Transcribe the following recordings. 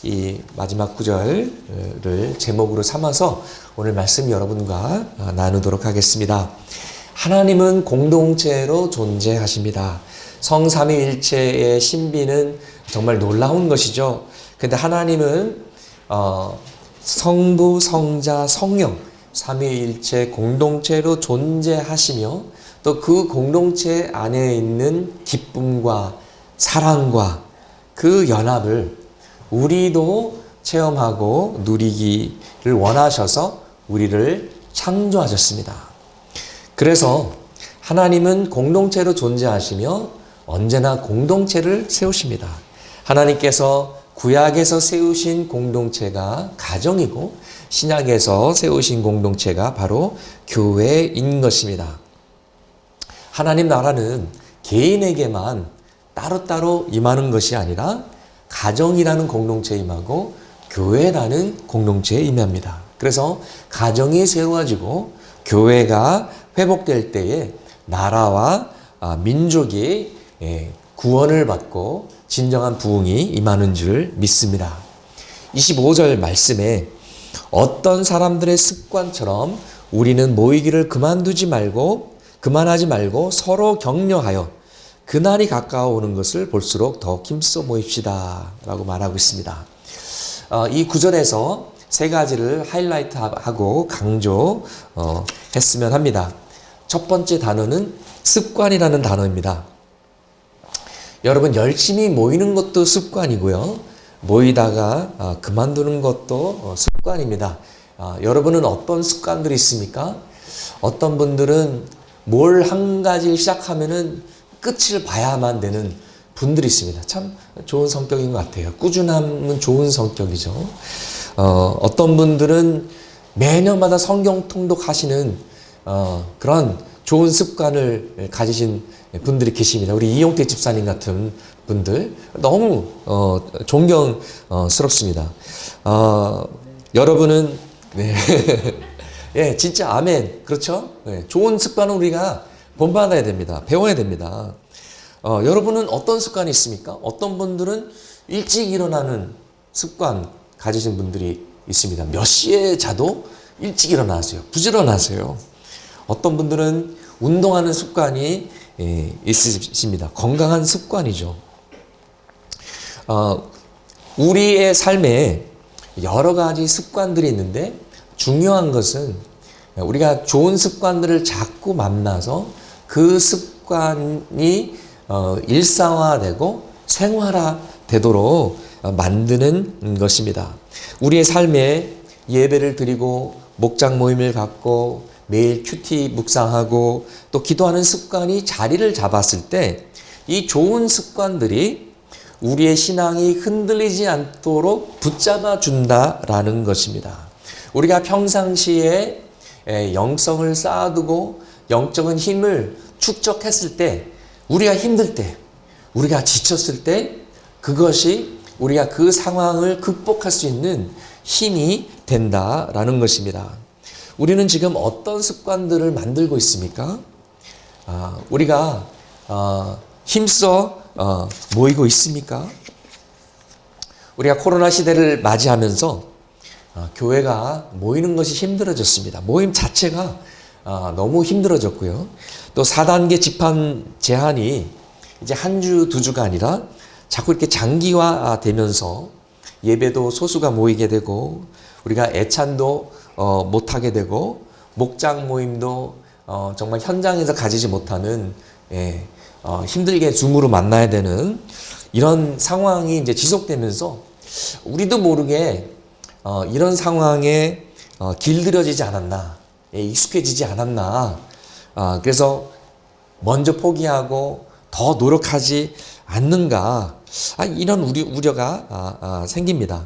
이 마지막 구절을 제목으로 삼아서 오늘 말씀 여러분과 나누도록 하겠습니다. 하나님은 공동체로 존재하십니다. 성삼위일체의 신비는 정말 놀라운 것이죠. 근데 하나님은 성부, 성자, 성령 삼위일체 공동체로 존재하시며 또 그 공동체 안에 있는 기쁨과 사랑과 그 연합을 우리도 체험하고 누리기를 원하셔서 우리를 창조하셨습니다. 그래서 하나님은 공동체로 존재하시며 언제나 공동체를 세우십니다. 하나님께서 구약에서 세우신 공동체가 가정이고 신약에서 세우신 공동체가 바로 교회인 것입니다. 하나님 나라는 개인에게만 따로따로 임하는 것이 아니라 가정이라는 공동체에 임하고 교회라는 공동체에 임합니다. 그래서 가정이 세워지고 교회가 회복될 때에 나라와 민족이 구원을 받고 진정한 부흥이 임하는 줄 믿습니다. 25절 말씀에 어떤 사람들의 습관처럼 우리는 모이기를 그만하지 말고 서로 격려하여 그날이 가까워오는 것을 볼수록 더 힘써 모입시다 라고 말하고 있습니다. 이 구절에서 세 가지를 하이라이트하고 강조했으면 합니다. 첫 번째 단어는 습관이라는 단어입니다. 여러분, 열심히 모이는 것도 습관이고요. 모이다가 그만두는 것도 습관입니다. 여러분은 어떤 습관들이 있습니까? 어떤 분들은 뭘 한 가지 시작하면은 끝을 봐야만 되는 분들이 있습니다. 참 좋은 성격인 것 같아요. 꾸준함은 좋은 성격이죠. 어떤 분들은 매년마다 성경 통독하시는 그런 좋은 습관을 가지신 분들이 계십니다. 우리 이용태 집사님 같은 분들 너무 존경스럽습니다. 여러분은 네. 예, 진짜 아멘. 그렇죠? 네, 좋은 습관은 우리가 본받아야 됩니다. 배워야 됩니다. 여러분은 어떤 습관이 있습니까? 어떤 분들은 일찍 일어나는 습관 가지신 분들이 있습니다. 몇 시에 자도 일찍 일어나세요. 부지런하세요. 어떤 분들은 운동하는 습관이 있으십니다. 건강한 습관이죠. 우리의 삶에 여러 가지 습관들이 있는데 중요한 것은 우리가 좋은 습관들을 자꾸 만나서 그 습관이 일상화되고 생활화되도록 만드는 것입니다. 우리의 삶에 예배를 드리고 목장 모임을 갖고 매일 큐티 묵상하고 또 기도하는 습관이 자리를 잡았을 때 이 좋은 습관들이 우리의 신앙이 흔들리지 않도록 붙잡아 준다라는 것입니다. 우리가 평상시에 영성을 쌓아두고 영적인 힘을 축적했을 때, 우리가 힘들 때, 우리가 지쳤을 때 그것이 우리가 그 상황을 극복할 수 있는 힘이 된다라는 것입니다. 우리는 지금 어떤 습관들을 만들고 있습니까? 우리가 힘써 모이고 있습니까? 우리가 코로나 시대를 맞이하면서 교회가 모이는 것이 힘들어졌습니다. 모임 자체가 너무 힘들어졌고요. 또 4단계 집합 제한이 이제 한 주, 두 주가 아니라 자꾸 이렇게 장기화되면서 예배도 소수가 모이게 되고 우리가 애찬도 못하게 되고 목장 모임도 정말 현장에서 가지지 못하는 힘들게 줌으로 만나야 되는 이런 상황이 이제 지속되면서 우리도 모르게 이런 상황에 길들여지지 않았나, 익숙해지지 않았나. 그래서 먼저 포기하고 더 노력하지 않는가. 이런 우려가 생깁니다.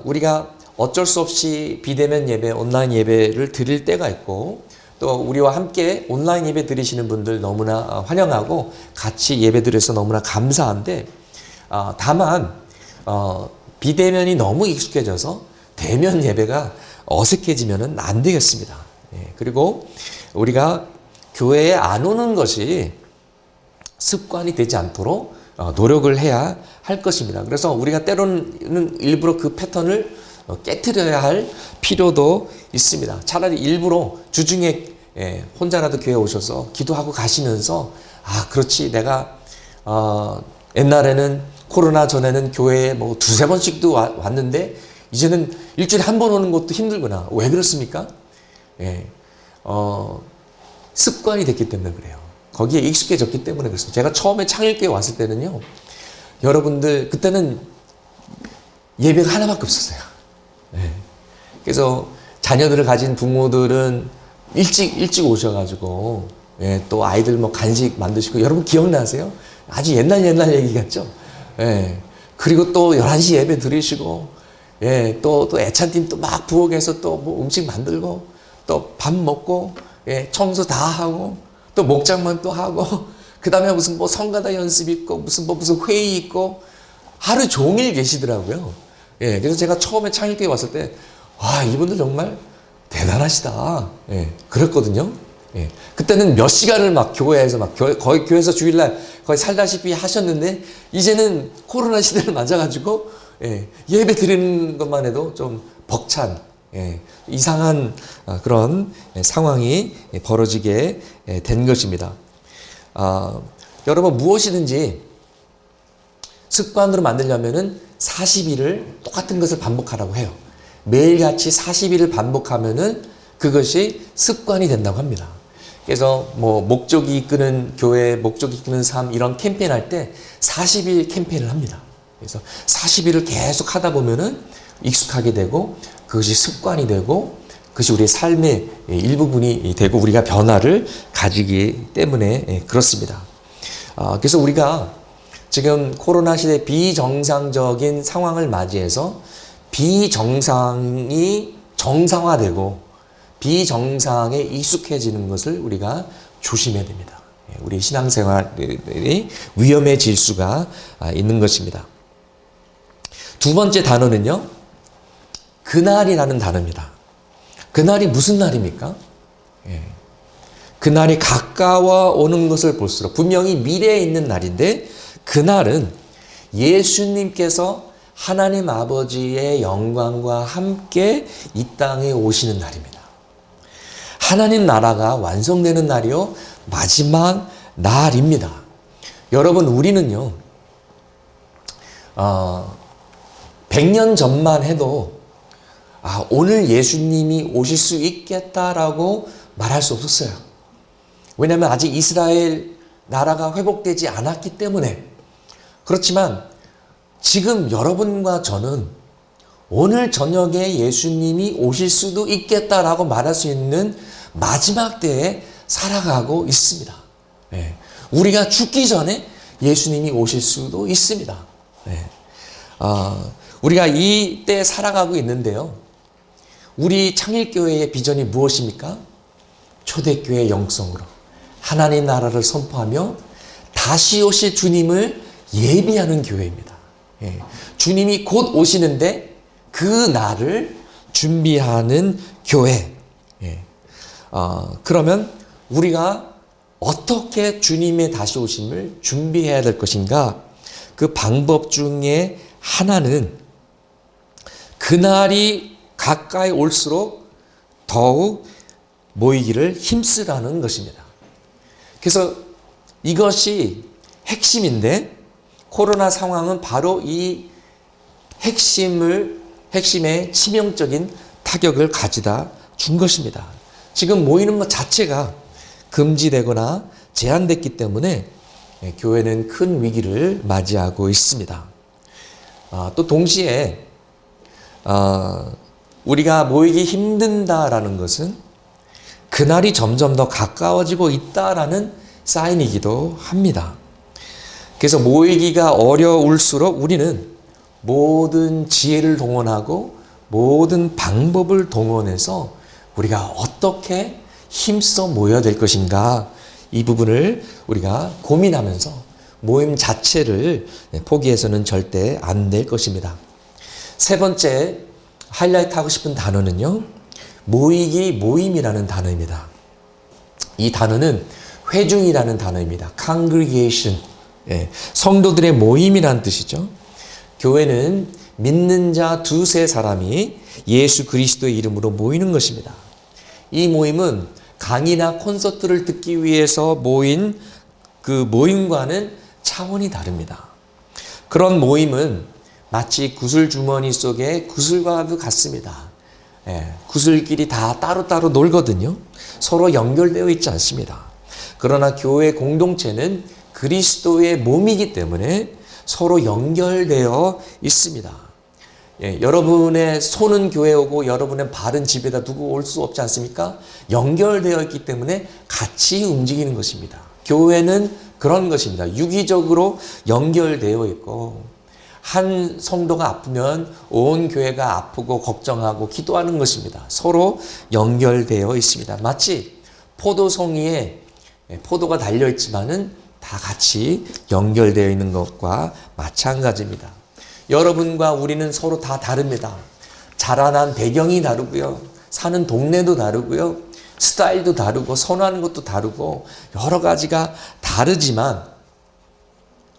우리가 어쩔 수 없이 비대면 예배, 온라인 예배를 드릴 때가 있고 또 우리와 함께 온라인 예배 드리시는 분들 너무나 환영하고 같이 예배 드려서 너무나 감사한데 다만 비대면이 너무 익숙해져서 대면 예배가 어색해지면 안 되겠습니다. 그리고 우리가 교회에 안 오는 것이 습관이 되지 않도록 노력을 해야 할 것입니다. 그래서 우리가 때로는 일부러 그 패턴을 깨트려야 할 필요도 있습니다. 차라리 일부러 주중에 혼자라도 교회 오셔서 기도하고 가시면서 그렇지 내가 옛날에는 코로나 전에는 교회에 뭐 두세 번씩도 왔는데 이제는 일주일에 한 번 오는 것도 힘들구나. 왜 그렇습니까? 습관이 됐기 때문에 그래요. 거기에 익숙해졌기 때문에 그렇습니다. 제가 처음에 창일교회 왔을 때는요, 여러분들 그때는 예배가 하나밖에 없었어요. 그래서 자녀들을 가진 부모들은 일찍 오셔가지고 또 아이들 뭐 간식 만드시고, 여러분 기억나세요? 아주 옛날 얘기 같죠? 그리고 또 11시 예배 드리시고, 또 애찬팀 또 막 부엌에서 또 뭐 음식 만들고, 또 밥 먹고, 청소 다 하고, 또 목장만 또 하고, 그 다음에 무슨 뭐 성가다 연습 있고, 무슨 회의 있고, 하루 종일 계시더라고요. 그래서 제가 처음에 창일교회 왔을 때, 와, 이분들 정말 대단하시다. 그랬거든요. 그때는 몇 시간을 막 교회에서 거의 교회에서 주일날 거의 살다시피 하셨는데, 이제는 코로나 시대를 맞아가지고, 예배 드리는 것만 해도 좀 벅찬, 이상한 그런 상황이 벌어지게 된 것입니다. 여러분, 무엇이든지 습관으로 만들려면은 40일을 똑같은 것을 반복하라고 해요. 매일같이 40일을 반복하면은 그것이 습관이 된다고 합니다. 그래서 뭐 목적이 이끄는 교회, 목적이 이끄는 삶, 이런 캠페인 할 때 40일 캠페인을 합니다. 그래서 40일을 계속 하다 보면은 익숙하게 되고, 그것이 습관이 되고, 그것이 우리의 삶의 일부분이 되고, 우리가 변화를 가지기 때문에 그렇습니다. 그래서 우리가 지금 코로나 시대 비정상적인 상황을 맞이해서 비정상이 정상화되고 비정상에 익숙해지는 것을 우리가 조심해야 됩니다. 우리 신앙생활이 위험해질 수가 있는 것입니다. 두 번째 단어는요, 그날이라는 단어입니다. 그날이 무슨 날입니까? 그날이 가까워 오는 것을 볼수록 분명히 미래에 있는 날인데, 그날은 예수님께서 하나님 아버지의 영광과 함께 이 땅에 오시는 날입니다. 하나님 나라가 완성되는 날이요, 마지막 날입니다. 여러분, 우리는요, 100년 전만 해도 오늘 예수님이 오실 수 있겠다라고 말할 수 없었어요. 왜냐하면 아직 이스라엘 나라가 회복되지 않았기 때문에. 그렇지만 지금 여러분과 저는 오늘 저녁에 예수님이 오실 수도 있겠다라고 말할 수 있는 마지막 때에 살아가고 있습니다. 우리가 죽기 전에 예수님이 오실 수도 있습니다. 우리가 이 때에 살아가고 있는데요, 우리 창일교회의 비전이 무엇입니까? 초대교회 영성으로 하나님 나라를 선포하며 다시 오실 주님을 예비하는 교회입니다. 주님이 곧 오시는데 그 날을 준비하는 교회. 그러면 우리가 어떻게 주님의 다시 오심을 준비해야 될 것인가? 그 방법 중에 하나는 그날이 가까이 올수록 더욱 모이기를 힘쓰라는 것입니다. 그래서 이것이 핵심인데, 코로나 상황은 바로 이 핵심에 치명적인 타격을 가져다 준 것입니다. 지금 모이는 것 자체가 금지되거나 제한됐기 때문에 교회는 큰 위기를 맞이하고 있습니다. 또 동시에 우리가 모이기 힘든다라는 것은 그날이 점점 더 가까워지고 있다라는 사인이기도 합니다. 그래서 모이기가 어려울수록 우리는 모든 지혜를 동원하고 모든 방법을 동원해서 우리가 어떻게 힘써 모여야 될 것인가, 이 부분을 우리가 고민하면서 모임 자체를 포기해서는 절대 안 될 것입니다. 세 번째 하이라이트 하고 싶은 단어는요, 모임이라는 단어입니다. 이 단어는 회중이라는 단어입니다. congregation. 성도들의 모임이란 뜻이죠. 교회는 믿는 자 두세 사람이 예수 그리스도의 이름으로 모이는 것입니다. 이 모임은 강의나 콘서트를 듣기 위해서 모인 그 모임과는 차원이 다릅니다. 그런 모임은 마치 구슬 주머니 속에 구슬과도 같습니다. 구슬끼리 다 따로따로 놀거든요. 서로 연결되어 있지 않습니다. 그러나 교회 공동체는 그리스도의 몸이기 때문에 서로 연결되어 있습니다. 여러분의 손은 교회 오고 여러분의 발은 집에다 두고 올 수 없지 않습니까? 연결되어 있기 때문에 같이 움직이는 것입니다. 교회는 그런 것입니다. 유기적으로 연결되어 있고 한 성도가 아프면 온 교회가 아프고 걱정하고 기도하는 것입니다. 서로 연결되어 있습니다. 마치 포도송이에 포도가 달려있지만은 다 같이 연결되어 있는 것과 마찬가지입니다. 여러분과 우리는 서로 다 다릅니다. 자라난 배경이 다르고요. 사는 동네도 다르고요. 스타일도 다르고 선호하는 것도 다르고 여러 가지가 다르지만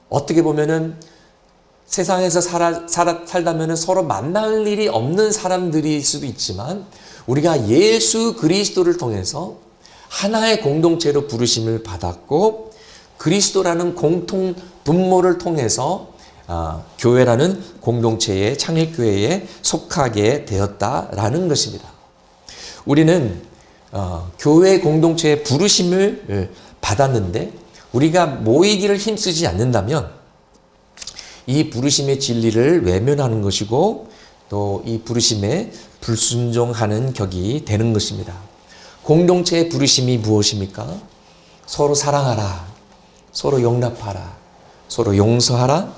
어떻게 보면은 세상에서 살다면 서로 만날 일이 없는 사람들일 수도 있지만 우리가 예수 그리스도를 통해서 하나의 공동체로 부르심을 받았고 그리스도라는 공통 분모를 통해서 교회라는 공동체의 창립교회에 속하게 되었다라는 것입니다. 우리는 교회 공동체의 부르심을 받았는데 우리가 모이기를 힘쓰지 않는다면 이 부르심의 진리를 외면하는 것이고 또 이 부르심에 불순종하는 격이 되는 것입니다. 공동체의 부르심이 무엇입니까? 서로 사랑하라, 서로 용납하라, 서로 용서하라,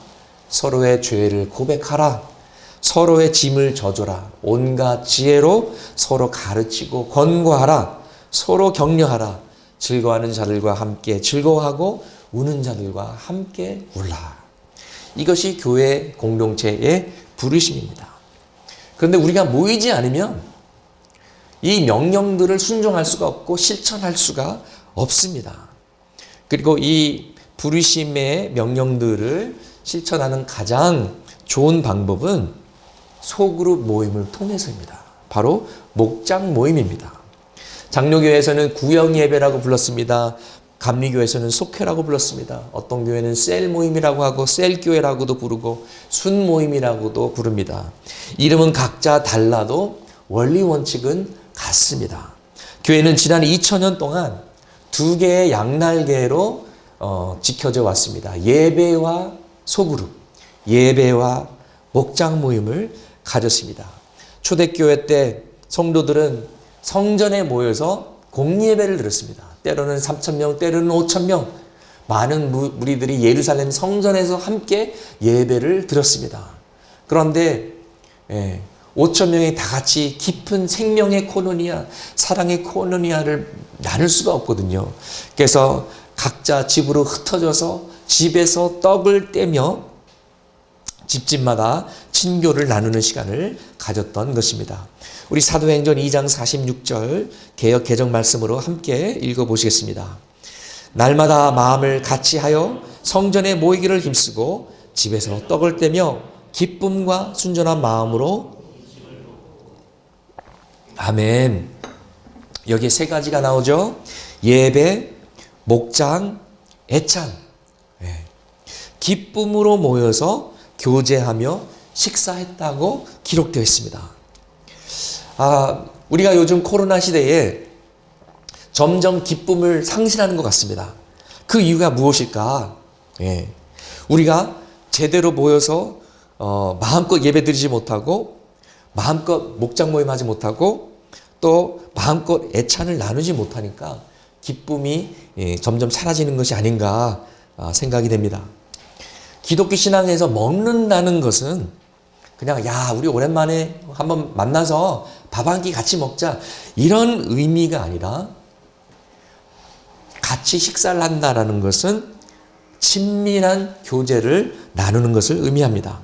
서로의 죄를 고백하라, 서로의 짐을 져줘라, 온갖 지혜로 서로 가르치고 권고하라, 서로 격려하라, 즐거워하는 자들과 함께 즐거워하고 우는 자들과 함께 울라. 이것이 교회 공동체의 부르심입니다. 그런데 우리가 모이지 않으면 이 명령들을 순종할 수가 없고 실천할 수가 없습니다. 그리고 이 부르심의 명령들을 실천하는 가장 좋은 방법은 소그룹 모임을 통해서입니다. 바로 목장 모임입니다. 장로교회에서는 구역 예배라고 불렀습니다. 감리교회에서는 속회라고 불렀습니다. 어떤 교회는 셀 모임이라고 하고 셀 교회라고도 부르고 순 모임이라고도 부릅니다. 이름은 각자 달라도 원리 원칙은 같습니다. 교회는 지난 2000년 동안 두 개의 양날개로 지켜져 왔습니다. 예배와 소그룹, 예배와 목장 모임을 가졌습니다. 초대교회 때 성도들은 성전에 모여서 공예배를 드렸습니다. 때로는 3,000명, 때로는 5,000명, 많은 무리들이 예루살렘 성전에서 함께 예배를 드렸습니다. 그런데 5,000명이 다 같이 깊은 생명의 코노니아, 사랑의 코노니아를 나눌 수가 없거든요. 그래서 각자 집으로 흩어져서 집에서 떡을 떼며 집집마다 친교를 나누는 시간을 가졌던 것입니다. 우리 사도행전 2장 46절 개역 개정 말씀으로 함께 읽어보시겠습니다. 날마다 마음을 같이하여 성전에 모이기를 힘쓰고 집에서 떡을 떼며 기쁨과 순전한 마음으로 아멘. 여기에 세 가지가 나오죠. 예배, 목장, 애찬. 기쁨으로 모여서 교제하며 식사했다고 기록되어 있습니다. 우리가 요즘 코로나 시대에 점점 기쁨을 상실하는 것 같습니다. 그 이유가 무엇일까? 우리가 제대로 모여서 마음껏 예배드리지 못하고 마음껏 목장 모임하지 못하고 또 마음껏 애찬을 나누지 못하니까 기쁨이 점점 사라지는 것이 아닌가 생각이 됩니다. 기독교 신앙에서 먹는다는 것은 그냥 우리 오랜만에 한번 만나서 밥 한 끼 같이 먹자 이런 의미가 아니라 같이 식사를 한다라는 것은 친밀한 교제를 나누는 것을 의미합니다.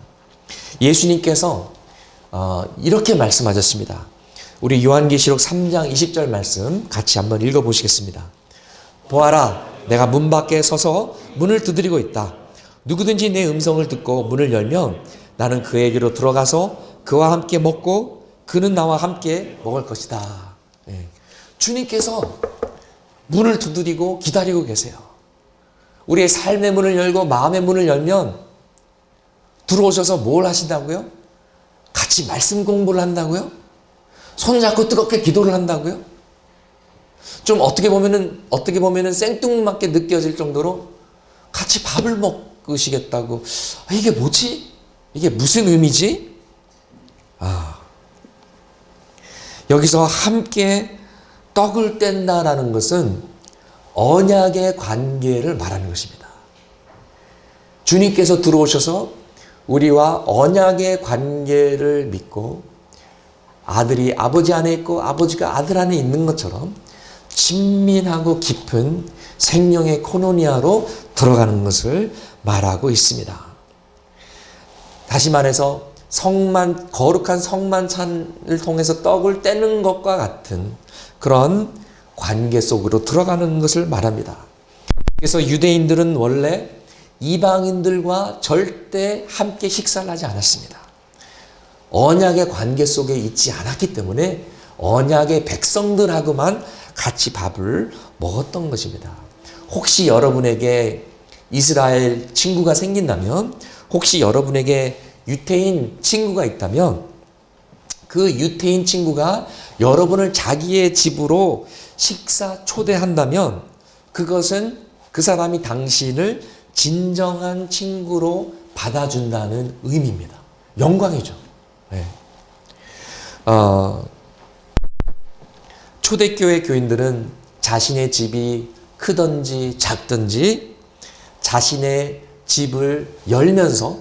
예수님께서 이렇게 말씀하셨습니다. 우리 요한계시록 3장 20절 말씀 같이 한번 읽어보시겠습니다. 보아라, 내가 문 밖에 서서 문을 두드리고 있다. 누구든지 내 음성을 듣고 문을 열면 나는 그에게로 들어가서 그와 함께 먹고 그는 나와 함께 먹을 것이다. 예. 주님께서 문을 두드리고 기다리고 계세요. 우리의 삶의 문을 열고 마음의 문을 열면 들어오셔서 뭘 하신다고요? 같이 말씀 공부를 한다고요? 손잡고 뜨겁게 기도를 한다고요? 좀 어떻게 보면은 생뚱맞게 느껴질 정도로 같이 밥을 먹으시겠다고. 이게 뭐지? 이게 무슨 의미지? 여기서 함께 떡을 뗀다라는 것은 언약의 관계를 말하는 것입니다. 주님께서 들어오셔서 우리와 언약의 관계를 믿고 아들이 아버지 안에 있고 아버지가 아들 안에 있는 것처럼 친밀하고 깊은 생명의 코노니아로 들어가는 것을 말하고 있습니다. 다시 말해서 거룩한 성만찬을 통해서 떡을 떼는 것과 같은 그런 관계 속으로 들어가는 것을 말합니다. 그래서 유대인들은 원래 이방인들과 절대 함께 식사를 하지 않았습니다. 언약의 관계 속에 있지 않았기 때문에 언약의 백성들하고만 같이 밥을 먹었던 것입니다. 혹시 여러분에게 이스라엘 친구가 생긴다면, 혹시 여러분에게 유태인 친구가 있다면 그 유태인 친구가 여러분을 자기의 집으로 식사 초대한다면 그것은 그 사람이 당신을 진정한 친구로 받아준다는 의미입니다. 영광이죠. 네. 초대교회 교인들은 자신의 집이 크든지 작든지 자신의 집을 열면서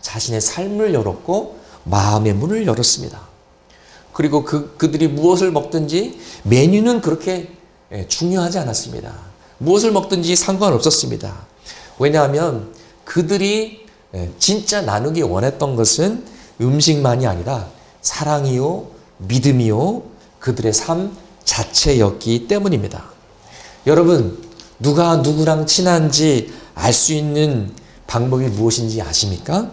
자신의 삶을 열었고 마음의 문을 열었습니다. 그리고 그들이 무엇을 먹든지 메뉴는 그렇게 중요하지 않았습니다. 무엇을 먹든지 상관없었습니다. 왜냐하면 그들이 진짜 나누기 원했던 것은 음식만이 아니라 사랑이요, 믿음이요, 그들의 삶 자체였기 때문입니다. 여러분, 누가 누구랑 친한지 알 수 있는 방법이 무엇인지 아십니까?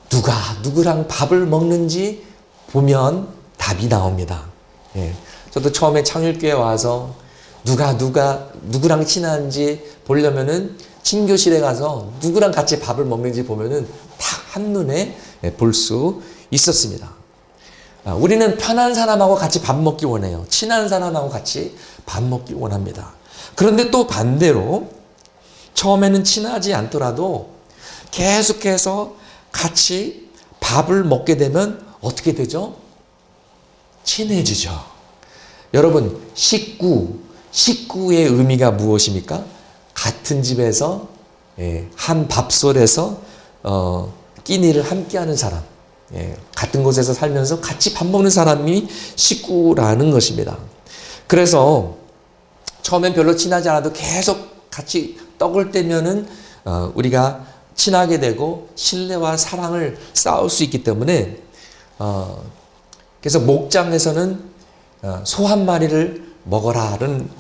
누가 누구랑 밥을 먹는지 보면 답이 나옵니다. 예. 저도 처음에 창일교회 와서 누가 누구랑 친한지 보려면은 친교실에 가서 누구랑 같이 밥을 먹는지 보면은 딱 한눈에 볼 수 있었습니다. 우리는 편한 사람하고 같이 밥 먹기 원해요. 친한 사람하고 같이 밥 먹기 원합니다. 그런데 또 반대로 처음에는 친하지 않더라도 계속해서 같이 밥을 먹게 되면 어떻게 되죠? 친해지죠. 여러분, 식구의 의미가 무엇입니까? 같은 집에서 한 밥솥에서 끼니를 함께하는 사람, 같은 곳에서 살면서 같이 밥 먹는 사람이 식구라는 것입니다. 그래서 처음엔 별로 친하지 않아도 계속 같이 떡을 떼면은 우리가 친하게 되고 신뢰와 사랑을 쌓을 수 있기 때문에 그래서 목장에서는 소 한 마리를 먹어라는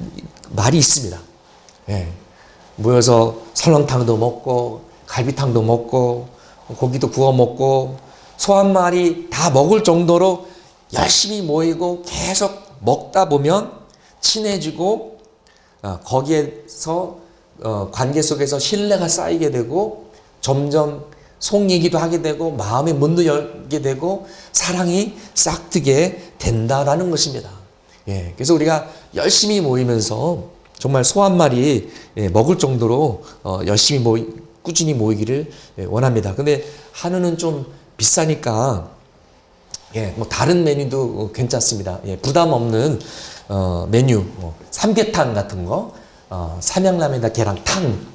말이 있습니다. 모여서 설렁탕도 먹고 갈비탕도 먹고 고기도 구워 먹고 소 한 마리 다 먹을 정도로 열심히 모이고 계속 먹다 보면 친해지고 거기에서 관계 속에서 신뢰가 쌓이게 되고 점점 속 얘기도 하게 되고 마음의 문도 열게 되고 사랑이 싹트게 된다라는 것입니다. 그래서 우리가 열심히 모이면서 정말 소 한 마리 먹을 정도로 열심히 꾸준히 모이기를 원합니다. 근데 한우는 좀 비싸니까 뭐 다른 메뉴도 괜찮습니다. 부담 없는 메뉴, 삼계탕 같은 거, 삼양라면에다 계란탕,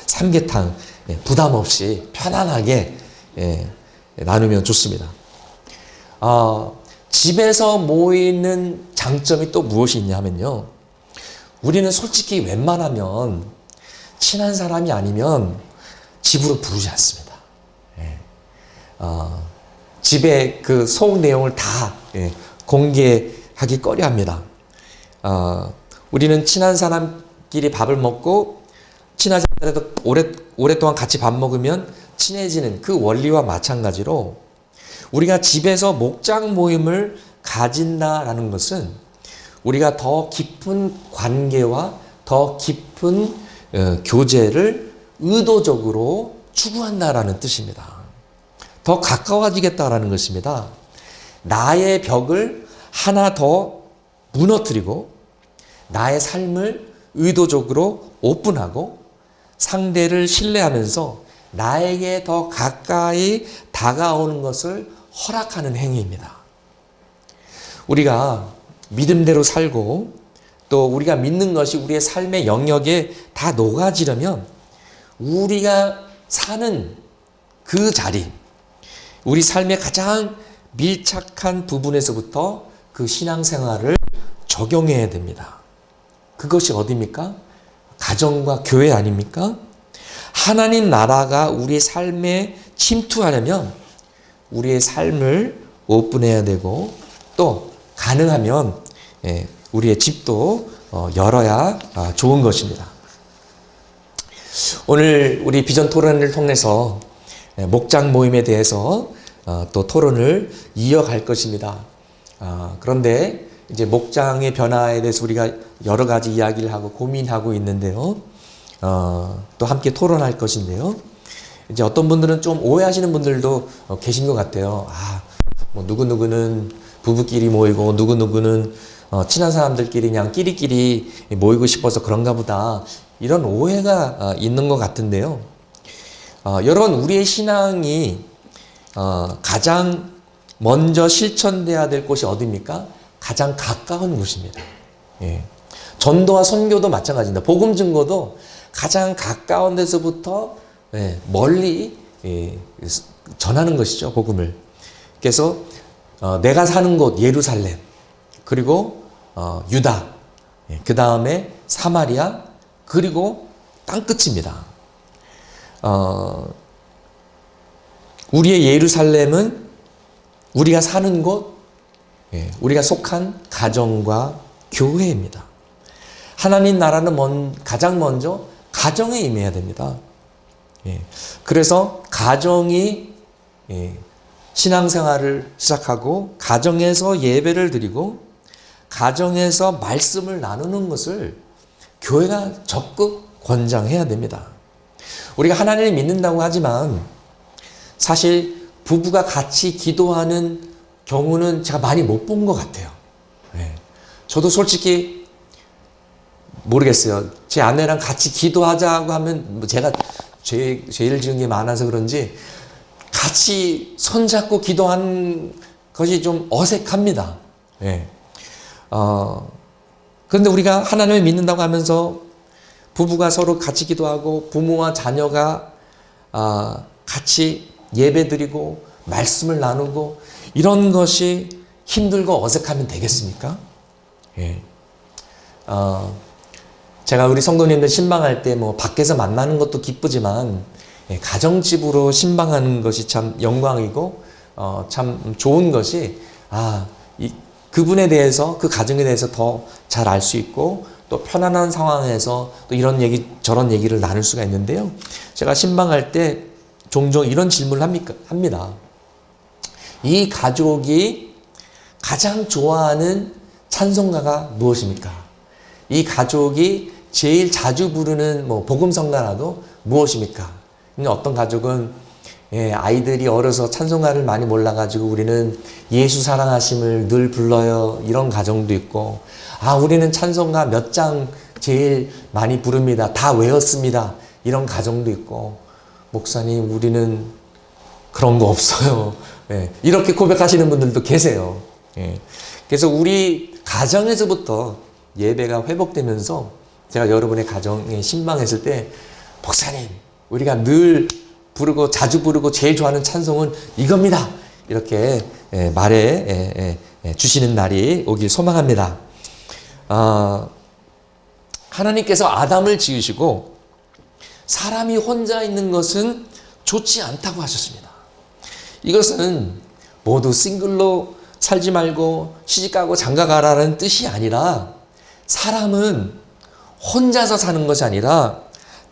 삼계탕 부담 없이 편안하게 나누면 좋습니다. 집에서 모이는 장점이 또 무엇이 있냐면요. 우리는 솔직히 웬만하면 친한 사람이 아니면 집으로 부르지 않습니다. 집에 그 속 내용을 다 공개하기 꺼려합니다. 우리는 친한 사람끼리 밥을 먹고 친하지 그래도 오랫동안 같이 밥 먹으면 친해지는 그 원리와 마찬가지로 우리가 집에서 목장 모임을 가진다라는 것은 우리가 더 깊은 관계와 더 깊은 교제를 의도적으로 추구한다라는 뜻입니다. 더 가까워지겠다라는 것입니다. 나의 벽을 하나 더 무너뜨리고 나의 삶을 의도적으로 오픈하고 상대를 신뢰하면서 나에게 더 가까이 다가오는 것을 허락하는 행위입니다. 우리가 믿음대로 살고 또 우리가 믿는 것이 우리의 삶의 영역에 다 녹아지려면 우리가 사는 그 자리, 우리 삶의 가장 밀착한 부분에서부터 그 신앙생활을 적용해야 됩니다. 그것이 어디입니까? 가정과 교회 아닙니까? 하나님 나라가 우리의 삶에 침투하려면 우리의 삶을 오픈해야 되고 또 가능하면 우리의 집도 열어야 좋은 것입니다. 오늘 우리 비전 토론을 통해서 목장 모임에 대해서 또 토론을 이어갈 것입니다. 그런데 이제 목장의 변화에 대해서 우리가 여러 가지 이야기를 하고 고민하고 있는데요. 또 함께 토론할 것인데요. 이제 어떤 분들은 좀 오해하시는 분들도 계신 것 같아요. 뭐 누구누구는 부부끼리 모이고 누구누구는 친한 사람들끼리 그냥 끼리끼리 모이고 싶어서 그런가 보다. 이런 오해가 있는 것 같은데요. 여러분, 우리의 신앙이 가장 먼저 실천돼야 될 곳이 어디입니까? 가장 가까운 곳입니다. 예. 전도와 선교도 마찬가지입니다. 복음 증거도 가장 가까운 데서부터 멀리 전하는 것이죠. 복음을. 그래서 내가 사는 곳 예루살렘, 그리고 유다, 그 다음에 사마리아, 그리고 땅끝입니다. 우리의 예루살렘은 우리가 사는 곳, 우리가 속한 가정과 교회입니다. 하나님 나라는 가장 먼저 가정에 임해야 됩니다. 그래서 가정이 신앙생활을 시작하고 가정에서 예배를 드리고 가정에서 말씀을 나누는 것을 교회가 적극 권장해야 됩니다. 우리가 하나님을 믿는다고 하지만 사실 부부가 같이 기도하는 경우는 제가 많이 못 본 것 같아요. 저도 솔직히 모르겠어요. 제 아내랑 같이 기도하자고 하면 제가 죄를 지은 게 많아서 그런지 같이 손잡고 기도한 것이 좀 어색합니다. 그런데 우리가 하나님을 믿는다고 하면서 부부가 서로 같이 기도하고 부모와 자녀가 같이 예배드리고 말씀을 나누고 이런 것이 힘들고 어색하면 되겠습니까? 제가 우리 성도님들 신방할 때 뭐 밖에서 만나는 것도 기쁘지만 가정집으로 신방하는 것이 참 영광이고 참 좋은 것이 그분에 대해서 그 가정에 대해서 더 잘 알 수 있고 또 편안한 상황에서 또 이런 얘기 저런 얘기를 나눌 수가 있는데요. 제가 신방할 때 종종 이런 질문을 합니다. 이 가족이 가장 좋아하는 찬송가가 무엇입니까? 이 가족이 제일 자주 부르는 복음성가라도 무엇입니까? 어떤 가족은 아이들이 어려서 찬송가를 많이 몰라가지고 우리는 예수 사랑하심을 늘 불러요. 이런 가정도 있고, 우리는 찬송가 몇 장 제일 많이 부릅니다. 다 외웠습니다. 이런 가정도 있고, 목사님, 우리는 그런 거 없어요. 이렇게 고백하시는 분들도 계세요. 그래서 우리 가정에서부터 예배가 회복되면서 제가 여러분의 가정에 신방했을 때, 목사님, 우리가 늘 부르고 자주 부르고 제일 좋아하는 찬송은 이겁니다. 이렇게 말해 주시는 날이 오길 소망합니다. 하나님께서 아담을 지으시고 사람이 혼자 있는 것은 좋지 않다고 하셨습니다. 이것은 모두 싱글로 살지 말고 시집가고 장가가라는 뜻이 아니라 사람은 혼자서 사는 것이 아니라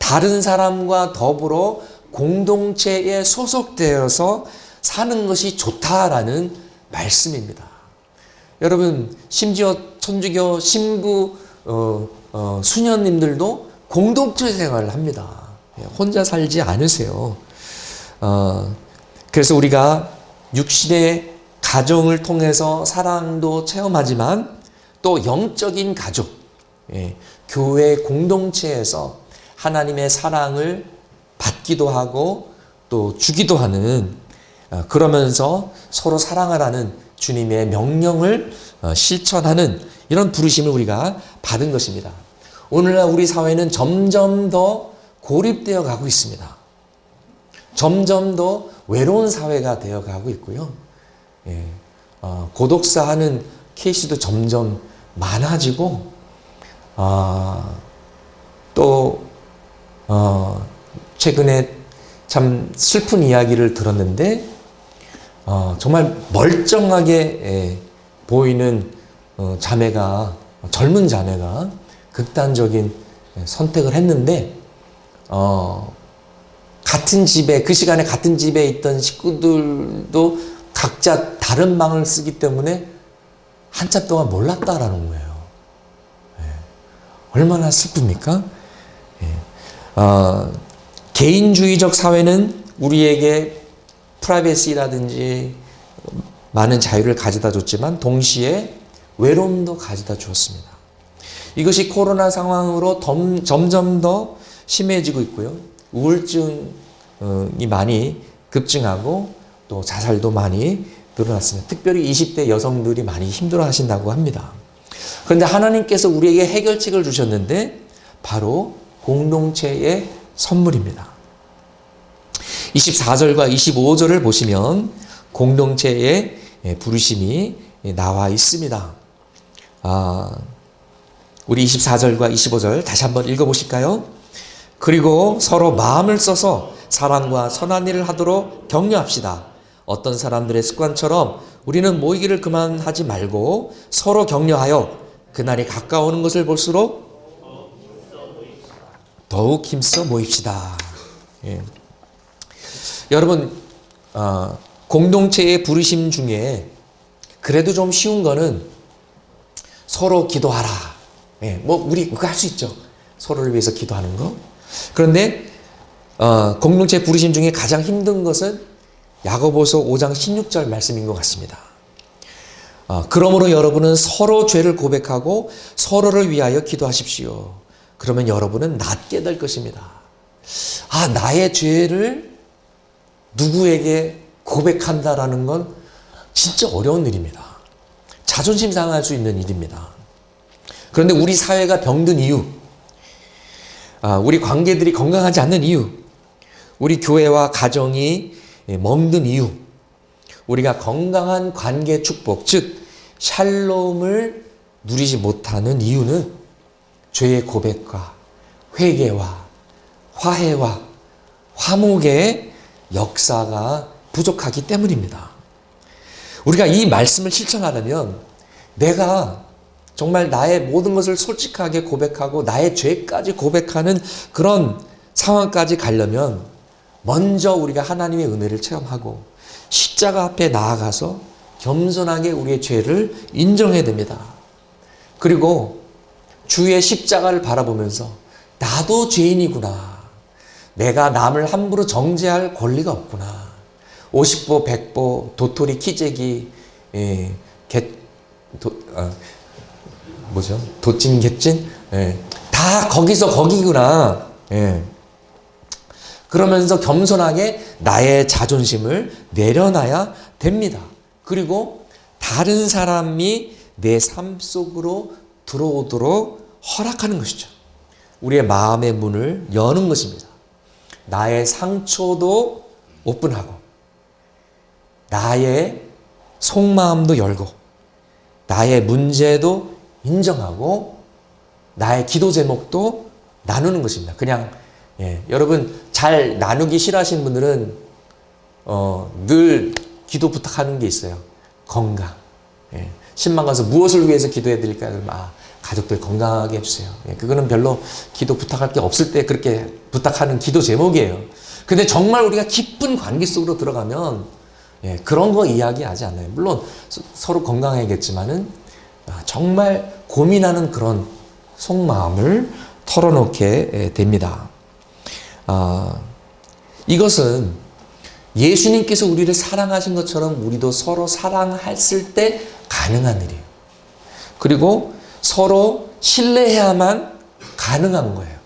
다른 사람과 더불어 공동체에 소속되어서 사는 것이 좋다라는 말씀입니다. 여러분, 심지어 천주교 신부 수녀님들도 공동체 생활을 합니다. 혼자 살지 않으세요. 그래서 우리가 육신의 가정을 통해서 사랑도 체험하지만 또 영적인 가족, 교회 공동체에서 하나님의 사랑을 받기도 하고 또 주기도 하는, 그러면서 서로 사랑하라는 주님의 명령을 실천하는 이런 부르심을 우리가 받은 것입니다. 오늘날 우리 사회는 점점 더 고립되어 가고 있습니다. 점점 더 외로운 사회가 되어 가고 있고요. 고독사하는 케이스도 점점 많아지고, 또 최근에 참 슬픈 이야기를 들었는데, 정말 멀쩡하게 보이는 젊은 자매가 극단적인 선택을 했는데, 같은 집에, 그 시간에 같은 집에 있던 식구들도 각자 다른 방을 쓰기 때문에 한참 동안 몰랐다라는 거예요. 얼마나 슬픕니까? 개인주의적 사회는 우리에게 프라이버시라든지 많은 자유를 가져다 줬지만 동시에 외로움도 가져다 주었습니다. 이것이 코로나 상황으로 점점 더 심해지고 있고요. 우울증이 많이 급증하고 또 자살도 많이 늘어났습니다. 특별히 20대 여성들이 많이 힘들어 하신다고 합니다. 그런데 하나님께서 우리에게 해결책을 주셨는데 바로 공동체의 선물입니다. 24절과 25절을 보시면 공동체의 부르심이 나와 있습니다. 우리 24절과 25절 다시 한번 읽어보실까요? 그리고 서로 마음을 써서 사랑과 선한 일을 하도록 격려합시다. 어떤 사람들의 습관처럼 우리는 모이기를 그만하지 말고 서로 격려하여 그날이 가까워오는 것을 볼수록 더욱 힘써 모입시다. 여러분, 공동체의 부르심 중에 그래도 좀 쉬운 거는 서로 기도하라. 우리 그거 할 수 있죠. 서로를 위해서 기도하는 거. 그런데 공동체 부르심 중에 가장 힘든 것은 야고보서 5장 16절 말씀인 것 같습니다. 그러므로 여러분은 서로 죄를 고백하고 서로를 위하여 기도하십시오. 그러면 여러분은 낫게 될 것입니다. 나의 죄를 누구에게 고백한다라는 건 진짜 어려운 일입니다. 자존심 상할 수 있는 일입니다. 그런데 우리 사회가 병든 이유, 우리 관계들이 건강하지 않는 이유, 우리 교회와 가정이 멍든 이유, 우리가 건강한 관계 축복, 즉 샬롬을 누리지 못하는 이유는 죄의 고백과 회개와 화해와 화목의 역사가 부족하기 때문입니다. 우리가 이 말씀을 실천하려면 내가 정말 나의 모든 것을 솔직하게 고백하고 나의 죄까지 고백하는 그런 상황까지 가려면 먼저 우리가 하나님의 은혜를 체험하고 십자가 앞에 나아가서 겸손하게 우리의 죄를 인정해야 됩니다. 그리고 주의 십자가를 바라보면서 나도 죄인이구나. 내가 남을 함부로 정죄할 권리가 없구나. 50보, 100보, 도토리, 키재기, 도찐, 개찐? 다 거기서 거기구나. 그러면서 겸손하게 나의 자존심을 내려놔야 됩니다. 그리고 다른 사람이 내 삶 속으로 들어오도록 허락하는 것이죠. 우리의 마음의 문을 여는 것입니다. 나의 상처도 오픈하고 나의 속마음도 열고 나의 문제도 인정하고 나의 기도 제목도 나누는 것입니다. 그냥 여러분 잘 나누기 싫어하시는 분들은 늘 기도 부탁하는 게 있어요. 건강. 신방 가서 무엇을 위해서 기도해 드릴까요? 그러면 가족들 건강하게 해주세요. 그거는 별로 기도 부탁할 게 없을 때 그렇게 부탁하는 기도 제목이에요. 근데 정말 우리가 깊은 관계 속으로 들어가면 그런 거 이야기하지 않아요. 물론 서로 건강해야겠지만은 정말 고민하는 그런 속마음을 털어놓게 됩니다. 이것은 예수님께서 우리를 사랑하신 것처럼 우리도 서로 사랑했을 때 가능한 일이에요. 그리고 서로 신뢰해야만 가능한 거예요.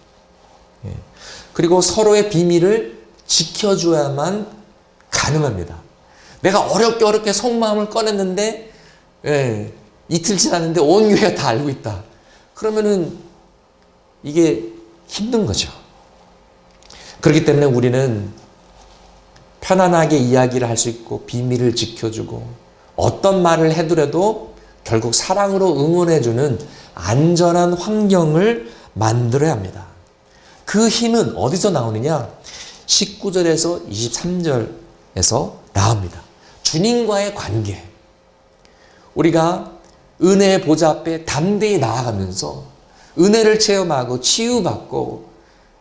그리고 서로의 비밀을 지켜줘야만 가능합니다. 내가 어렵게 속마음을 꺼냈는데 이틀 지났는데 온 교회가 다 알고 있다. 그러면은 이게 힘든 거죠. 그렇기 때문에 우리는 편안하게 이야기를 할 수 있고 비밀을 지켜주고 어떤 말을 해더라도 결국 사랑으로 응원해주는 안전한 환경을 만들어야 합니다. 그 힘은 어디서 나오느냐? 19절에서 23절에서 나옵니다. 주님과의 관계. 우리가 은혜의 보좌 앞에 담대히 나아가면서 은혜를 체험하고 치유받고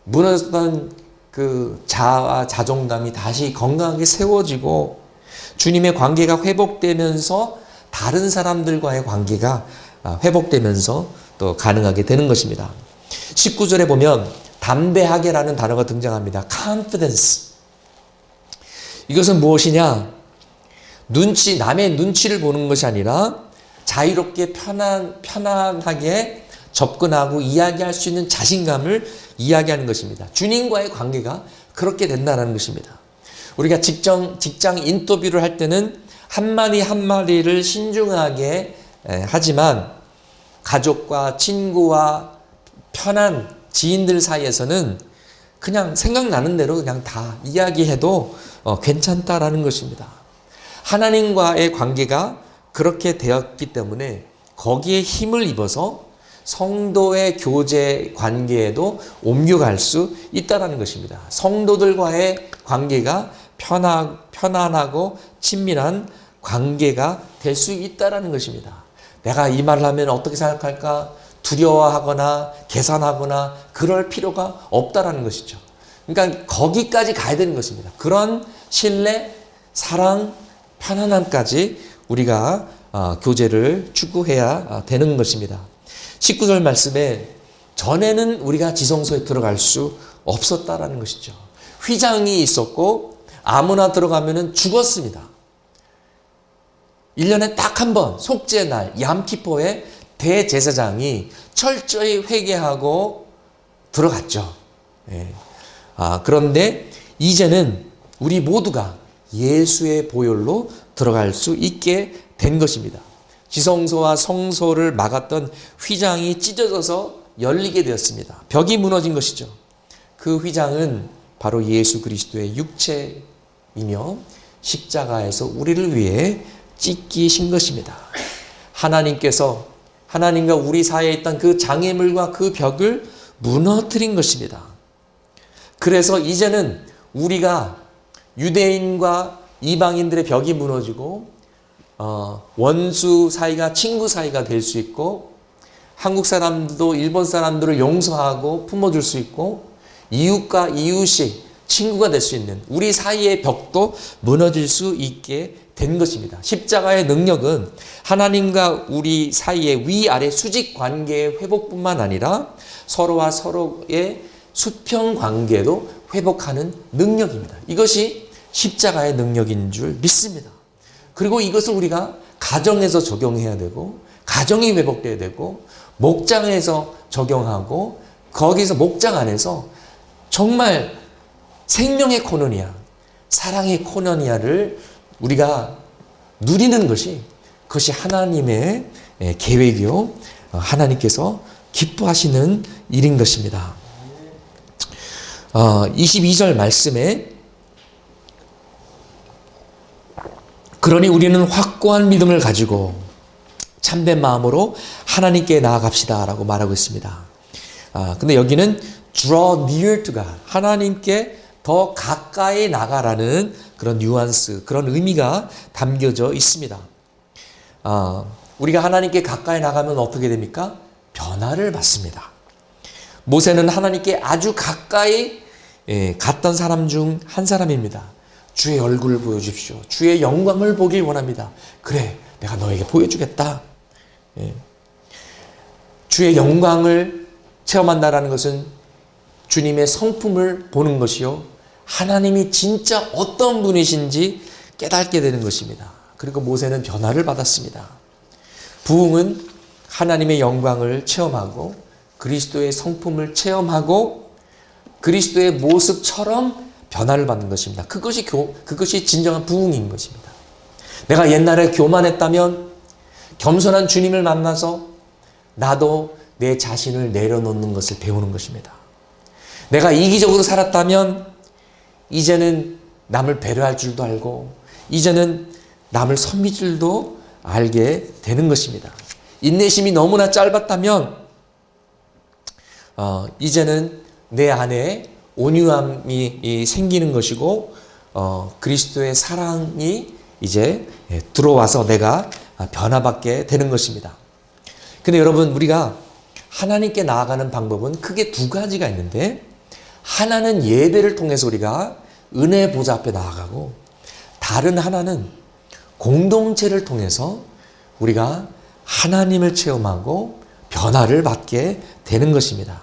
무너졌던 그 자아와 자존감이 다시 건강하게 세워지고 주님의 관계가 회복되면서 다른 사람들과의 관계가 회복되면서 또 가능하게 되는 것입니다. 19절에 보면 담대하게라는 단어가 등장합니다. confidence. 이것은 무엇이냐? 남의 눈치를 보는 것이 아니라 자유롭게 편안하게 접근하고 이야기할 수 있는 자신감을 이야기하는 것입니다. 주님과의 관계가 그렇게 된다는 것입니다. 우리가 직장 인터뷰를 할 때는 한마디 한마디를 신중하게 하지만 가족과 친구와 편한 지인들 사이에서는 그냥 생각나는 대로 그냥 다 이야기해도 괜찮다라는 것입니다. 하나님과의 관계가 그렇게 되었기 때문에 거기에 힘을 입어서 성도의 교제 관계에도 옮겨갈 수 있다는 것입니다. 성도들과의 관계가 편안하고 친밀한 관계가 될 수 있다는 것입니다. 내가 이 말을 하면 어떻게 생각할까? 두려워하거나 계산하거나 그럴 필요가 없다는 것이죠. 그러니까 거기까지 가야 되는 것입니다. 그런 신뢰, 사랑, 편안함까지 우리가 교제를 추구해야 되는 것입니다. 19절 말씀에 전에는 우리가 지성소에 들어갈 수 없었다라는 것이죠. 휘장이 있었고 아무나 들어가면 죽었습니다. 1년에 딱 한 번 속죄의 날 얌키포에 대제사장이 철저히 회개하고 들어갔죠. 그런데 이제는 우리 모두가 예수의 보혈로 들어갈 수 있게 된 것입니다. 지성소와 성소를 막았던 휘장이 찢어져서 열리게 되었습니다. 벽이 무너진 것이죠. 그 휘장은 바로 예수 그리스도의 육체이며 십자가에서 우리를 위해 찢기신 것입니다. 하나님과 우리 사이에 있던 그 장애물과 그 벽을 무너뜨린 것입니다. 그래서 이제는 우리가 유대인과 이방인들의 벽이 무너지고 원수 사이가 친구 사이가 될 수 있고 한국 사람도 일본 사람들을 용서하고 품어줄 수 있고 이웃과 이웃이 친구가 될 수 있는 우리 사이의 벽도 무너질 수 있게 된 것입니다. 십자가의 능력은 하나님과 우리 사이의 위아래 수직 관계의 회복뿐만 아니라 서로와 서로의 수평 관계도 회복하는 능력입니다. 이것이 십자가의 능력인 줄 믿습니다. 그리고 이것을 우리가 가정에서 적용해야 되고 가정이 회복돼야 되고 목장에서 적용하고 거기서 목장 안에서 정말 생명의 코노니아, 사랑의 코노니아를 우리가 누리는 그것이 하나님의 계획이요 하나님께서 기뻐하시는 일인 것입니다. 22절 말씀에 그러니 우리는 확고한 믿음을 가지고 참된 마음으로 하나님께 나아갑시다 라고 말하고 있습니다. 근데 여기는 draw near to God, 하나님께 더 가까이 나가라는 그런 뉘앙스, 그런 의미가 담겨져 있습니다. 우리가 하나님께 가까이 나가면 어떻게 됩니까? 변화를 받습니다. 모세는 하나님께 아주 가까이 갔던 사람 중 한 사람입니다. 주의 얼굴을 보여주십시오. 주의 영광을 보길 원합니다. 그래, 내가 너에게 보여주겠다. 주의 영광을 체험한다라는 것은 주님의 성품을 보는 것이요, 하나님이 진짜 어떤 분이신지 깨닫게 되는 것입니다. 그리고 모세는 변화를 받았습니다. 부흥은 하나님의 영광을 체험하고 그리스도의 성품을 체험하고 그리스도의 모습처럼 변화를 받는 것입니다. 그것이 진정한 부흥인 것입니다. 내가 옛날에 교만했다면 겸손한 주님을 만나서 나도 내 자신을 내려놓는 것을 배우는 것입니다. 내가 이기적으로 살았다면 이제는 남을 배려할 줄도 알고 이제는 남을 섬길 줄도 알게 되는 것입니다. 인내심이 너무나 짧았다면 이제는 내 안에 온유함이 생기는 것이고 그리스도의 사랑이 이제 들어와서 내가 변화받게 되는 것입니다. 근데 여러분, 우리가 하나님께 나아가는 방법은 크게 두 가지가 있는데, 하나는 예배를 통해서 우리가 은혜 보좌 앞에 나아가고, 다른 하나는 공동체를 통해서 우리가 하나님을 체험하고 변화를 받게 되는 것입니다.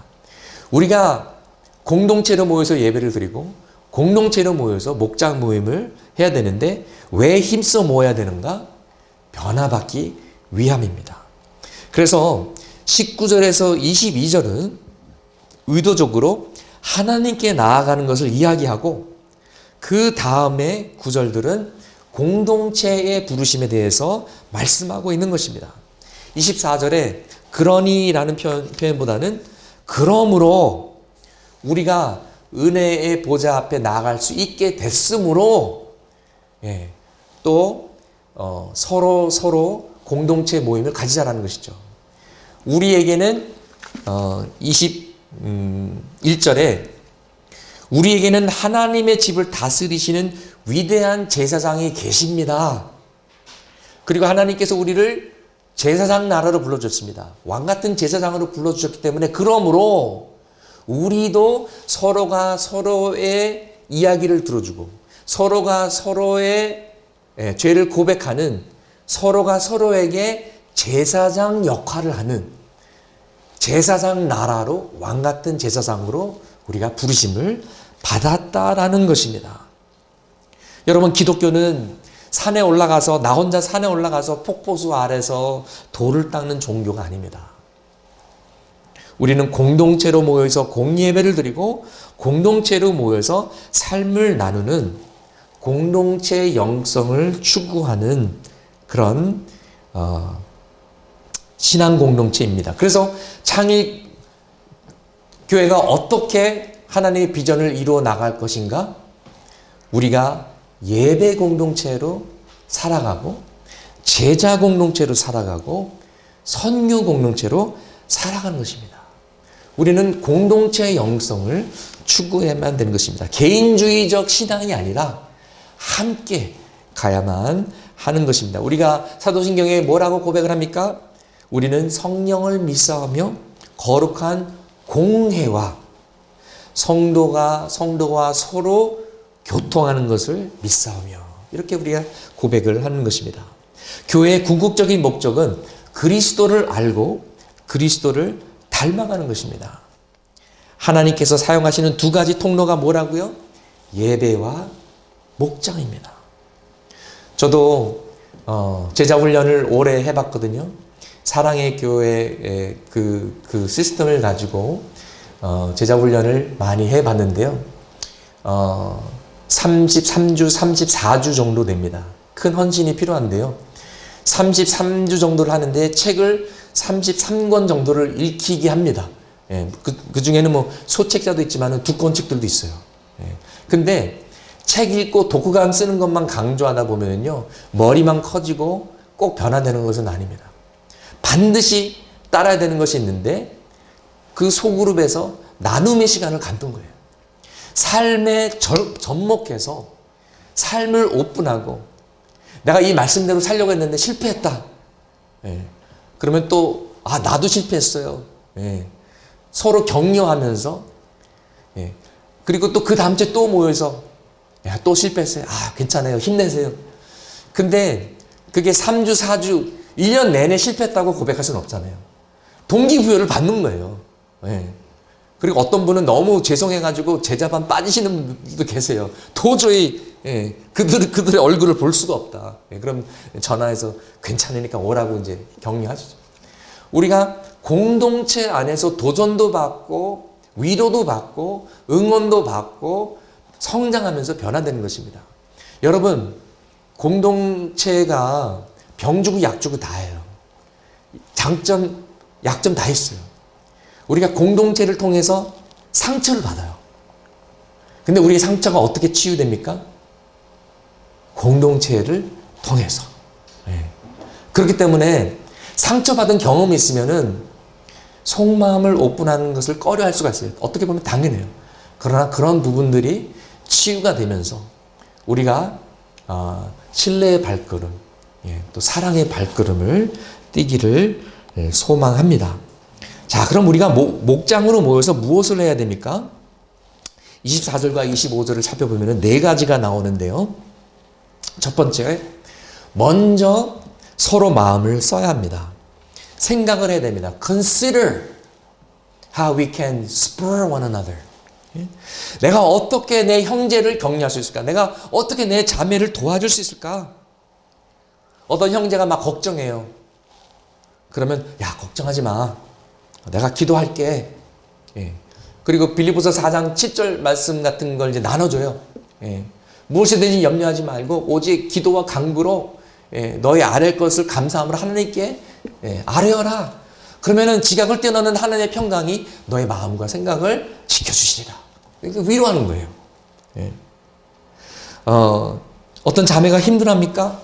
우리가 공동체로 모여서 예배를 드리고 공동체로 모여서 목장 모임을 해야 되는데 왜 힘써 모여야 되는가? 변화받기 위함입니다. 그래서 19절에서 22절은 의도적으로 하나님께 나아가는 것을 이야기하고, 그 다음에 구절들은 공동체의 부르심에 대해서 말씀하고 있는 것입니다. 24절에 그러니라는 표현보다는 그러므로 우리가 은혜의 보좌 앞에 나아갈 수 있게 됐으므로 또 서로 공동체 모임을 가지자라는 것이죠. 우리에게는 21절에 우리에게는 하나님의 집을 다스리시는 위대한 제사장이 계십니다. 그리고 하나님께서 우리를 제사장 나라로 불러주셨습니다. 왕같은 제사장으로 불러주셨기 때문에 그러므로 우리도 서로가 서로의 이야기를 들어주고 서로가 서로의 죄를 고백하는, 서로가 서로에게 제사장 역할을 하는 제사장 나라로, 왕같은 제사장으로 우리가 부르심을 받았다라는 것입니다. 여러분, 기독교는 산에 올라가서, 나 혼자 산에 올라가서 폭포수 아래서 돌을 닦는 종교가 아닙니다. 우리는 공동체로 모여서 공예배를 드리고 공동체로 모여서 삶을 나누는 공동체의 영성을 추구하는 그런 신앙 공동체입니다. 그래서 창일 교회가 어떻게 하나님의 비전을 이루어 나갈 것인가? 우리가 예배 공동체로 살아가고 제자 공동체로 살아가고 선교 공동체로 살아가는 것입니다. 우리는 공동체의 영성을 추구해야만 되는 것입니다. 개인주의적 신앙이 아니라 함께 가야만 하는 것입니다. 우리가 사도신경에 뭐라고 고백을 합니까? 우리는 성령을 믿사오며 거룩한 공회와 성도가 서로 교통하는 것을 믿사오며, 이렇게 우리가 고백을 하는 것입니다. 교회의 궁극적인 목적은 그리스도를 알고 그리스도를 닮아가는 것입니다. 하나님께서 사용하시는 두 가지 통로가 뭐라고요? 예배와 목장입니다. 저도 제자훈련을 오래 해봤거든요. 사랑의 교회 그 시스템을 가지고 제자훈련을 많이 해봤는데요. 33주, 34주 정도 됩니다. 큰 헌신이 필요한데요. 33주 정도를 하는데 책을 33권 정도를 읽히게 합니다. 그 중에는 뭐 소책자도 있지만 두꺼운 책들도 있어요. 근데 책 읽고 독후감 쓰는 것만 강조하다 보면요, 머리만 커지고 꼭 변화되는 것은 아닙니다. 반드시 따라야 되는 것이 있는데 그 소그룹에서 나눔의 시간을 갖는 거예요. 삶에 접목해서 삶을 오픈하고, 내가 이 말씀대로 살려고 했는데 실패했다. 그러면 또 아, 나도 실패했어요. 예. 서로 격려하면서, 예. 그리고 또 그 다음 주에 또 모여서, 야, 또 실패했어요. 아, 괜찮아요. 힘내세요. 근데 그게 3주, 4주, 1년 내내 실패했다고 고백할 수는 없잖아요. 동기부여를 받는 거예요. 예. 그리고 어떤 분은 너무 죄송해가지고 제자반 빠지시는 분들도 계세요. 도저히, 예, 그들의 얼굴을 볼 수가 없다. 예, 그럼 전화해서 괜찮으니까 오라고 이제 격려하시죠. 우리가 공동체 안에서 도전도 받고, 위로도 받고, 응원도 받고, 성장하면서 변화되는 것입니다. 여러분, 공동체가 병주고 약주고 다예요. 장점, 약점 다 있어요. 우리가 공동체를 통해서 상처를 받아요. 근데 우리의 상처가 어떻게 치유됩니까? 공동체를 통해서. 네. 그렇기 때문에 상처받은 경험이 있으면은 속마음을 오픈하는 것을 꺼려 할 수가 있어요. 어떻게 보면 당연해요. 그러나 그런 부분들이 치유가 되면서 우리가 신뢰의 발걸음, 또 사랑의 발걸음을 뛰기를 소망합니다. 자, 그럼 우리가 목장으로 모여서 무엇을 해야 됩니까? 24절과 25절을 살펴보면 네 가지가 나오는데요. 첫 번째, 먼저 서로 마음을 써야 합니다. 생각을 해야 됩니다. Consider how we can spur one another. 내가 어떻게 내 형제를 격려할 수 있을까? 내가 어떻게 내 자매를 도와줄 수 있을까? 어떤 형제가 막 걱정해요. 그러면 야, 걱정하지 마. 내가 기도할게. 예. 그리고 빌립보서 4장 7절 말씀 같은 걸 이제 나눠줘요. 예. 무엇이든지 염려하지 말고 오직 기도와 간구로 너의 아랠 것을 감사함으로 하나님께 아뢰어라. 그러면은 지각을 뛰어넘는 하나님의 평강이 너의 마음과 생각을 지켜주시리라. 위로하는 거예요. 예. 어떤 자매가 힘들합니까?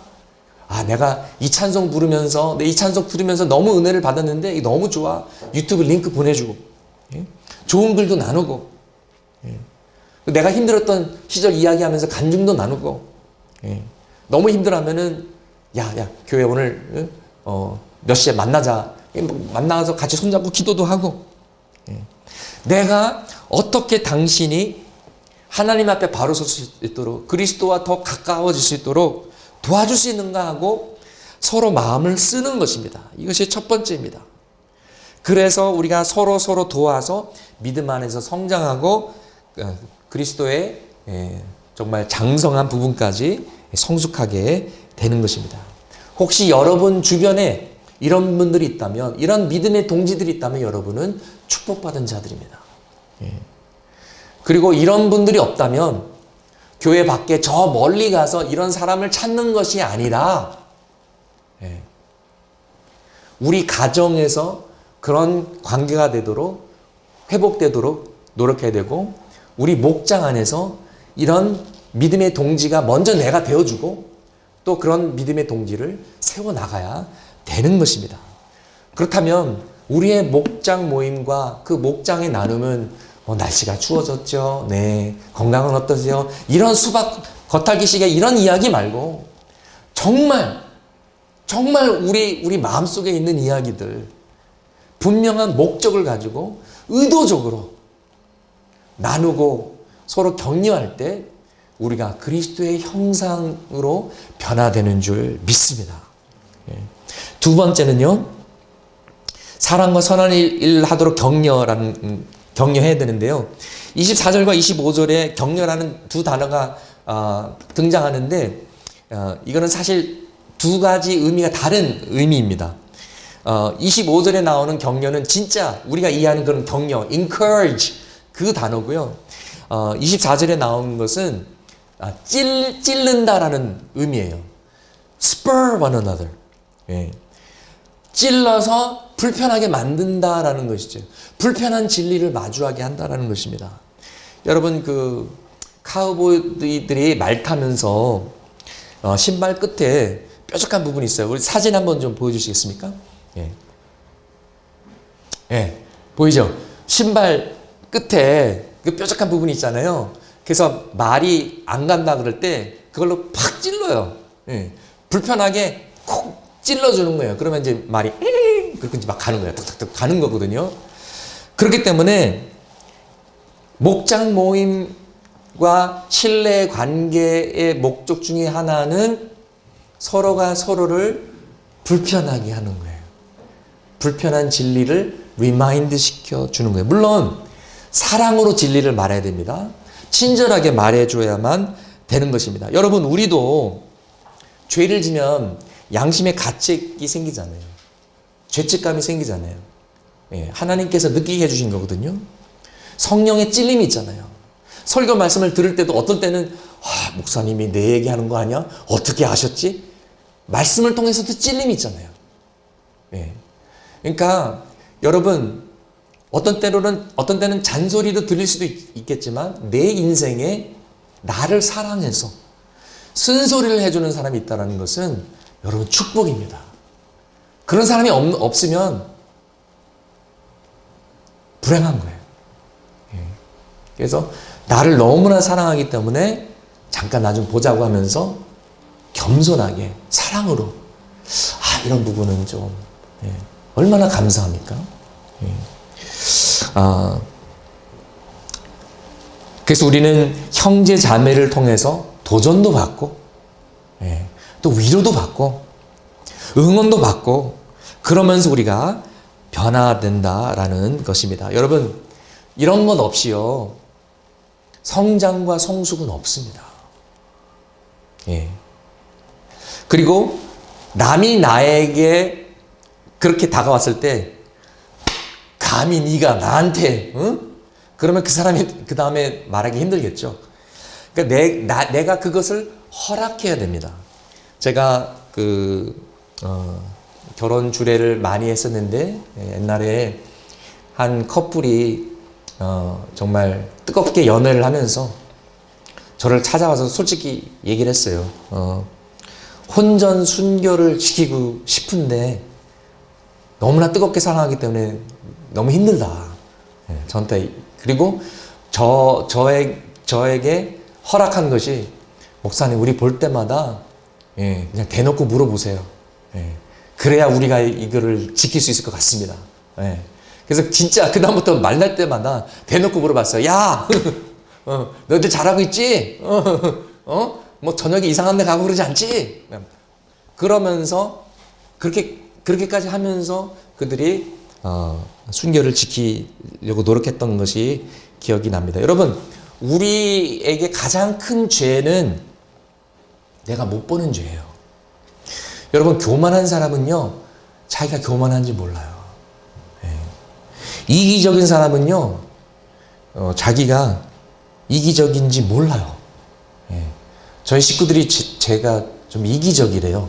아, 내가 이 찬송 부르면서, 이 찬송 부르면서 너무 은혜를 받았는데, 이게 너무 좋아. 유튜브 링크 보내주고, 예? 좋은 글도 나누고, 예? 내가 힘들었던 시절 이야기하면서 간증도 나누고, 예? 너무 힘들어하면은, 야, 교회 오늘, 몇 시에 만나자. 만나서 같이 손잡고 기도도 하고, 예? 내가 어떻게 당신이 하나님 앞에 바로 설 수 있도록, 그리스도와 더 가까워질 수 있도록 도와줄 수 있는가 하고 서로 마음을 쓰는 것입니다. 이것이 첫 번째입니다. 그래서 우리가 서로 도와서 믿음 안에서 성장하고 그리스도의 정말 장성한 부분까지 성숙하게 되는 것입니다. 혹시 여러분 주변에 이런 분들이 있다면, 이런 믿음의 동지들이 있다면 여러분은 축복받은 자들입니다. 그리고 이런 분들이 없다면 교회 밖에 저 멀리 가서 이런 사람을 찾는 것이 아니라 우리 가정에서 그런 관계가 되도록, 회복되도록 노력해야 되고, 우리 목장 안에서 이런 믿음의 동지가 먼저 내가 되어주고 또 그런 믿음의 동지를 세워나가야 되는 것입니다. 그렇다면 우리의 목장 모임과 그 목장의 나눔은 날씨가 추워졌죠. 네. 건강은 어떠세요? 이런 수박 겉핥기식의 이런 이야기 말고 정말 우리 마음속에 있는 이야기들, 분명한 목적을 가지고 의도적으로 나누고 서로 격려할 때 우리가 그리스도의 형상으로 변화되는 줄 믿습니다. 두 번째는요, 사랑과 선한 일 하도록 격려해야 되는데요. 24절과 25절에 격려라는 두 단어가 등장하는데 이거는 사실 두 가지 의미가 다른 의미입니다. 25절에 나오는 격려는 진짜 우리가 이해하는 그런 격려, encourage 그 단어고요. 24절에 나온 것은 찔른다라는 의미예요. spur one another. 예. 찔러서 불편하게 만든다라는 것이죠. 불편한 진리를 마주하게 한다라는 것입니다. 여러분, 그 카우보이들이 말 타면서 신발 끝에 뾰족한 부분이 있어요. 우리 사진 한번 좀 보여주시겠습니까? 예. 예. 보이죠? 신발 끝에 그 뾰족한 부분이 있잖아요. 그래서 말이 안 간다 그럴 때 그걸로 팍 찔러요. 예. 불편하게 콕 찔러주는 거예요. 그러면 이제 말이 그렇게 이제 막 가는 거예요. 탁탁탁 가는 거거든요. 그렇기 때문에 목장 모임과 신뢰 관계의 목적 중에 하나는 서로가 서로를 불편하게 하는 거예요. 불편한 진리를 리마인드 시켜주는 거예요. 물론 사랑으로 진리를 말해야 됩니다. 친절하게 말해줘야만 되는 것입니다. 여러분, 우리도 죄를 지면 양심의 가책이 생기잖아요. 죄책감이 생기잖아요. 예, 하나님께서 느끼게 해주신 거거든요. 성령의 찔림이 있잖아요. 설교 말씀을 들을 때도 어떤 때는 목사님이 내 얘기하는 거 아니야? 어떻게 아셨지? 말씀을 통해서도 찔림이 있잖아요. 예. 그러니까 여러분, 어떤 때는 잔소리도 들릴 수도 있겠지만 내 인생에 나를 사랑해서 쓴소리를 해주는 사람이 있다는 것은 여러분 축복입니다. 그런 사람이 없으면 불행한 거예요. 예. 그래서 나를 너무나 사랑하기 때문에 잠깐 나 좀 보자고 하면서 겸손하게 사랑으로 이런 부분은 좀 얼마나 감사합니까? 그래서 우리는 형제 자매를 통해서 도전도 받고 또 위로도 받고 응원도 받고 그러면서 우리가 변화된다라는 것입니다. 여러분, 이런 것 없이요 성장과 성숙은 없습니다. 그리고 남이 나에게 그렇게 다가왔을 때 감히 네가 나한테 그러면 그 사람이 그 다음에 말하기 힘들겠죠. 그러니까 내가 그것을 허락해야 됩니다. 제가 결혼 주례를 많이 했었는데 옛날에 한 커플이 정말 뜨겁게 연애를 하면서 저를 찾아와서 솔직히 얘기를 했어요. 혼전 순결을 지키고 싶은데 너무나 뜨겁게 사랑하기 때문에 너무 힘들다. 저한테. 그리고 저에게 허락한 것이, 목사님 우리 볼 때마다 그냥 대놓고 물어보세요. 그래야 우리가 이거를 지킬 수 있을 것 같습니다. 그래서 진짜 그다음부터 만날 때마다 대놓고 물어봤어요. 야, 너희들 잘하고 있지? 뭐 저녁에 이상한 데 가고 그러지 않지? 그러면서 그렇게까지 하면서 그들이 순결을 지키려고 노력했던 것이 기억이 납니다. 여러분, 우리에게 가장 큰 죄는 내가 못 보는 죄예요. 여러분, 교만한 사람은요 자기가 교만한지 몰라요. 이기적인 사람은요 자기가 이기적인지 몰라요. 저희 식구들이 제가 좀 이기적이래요.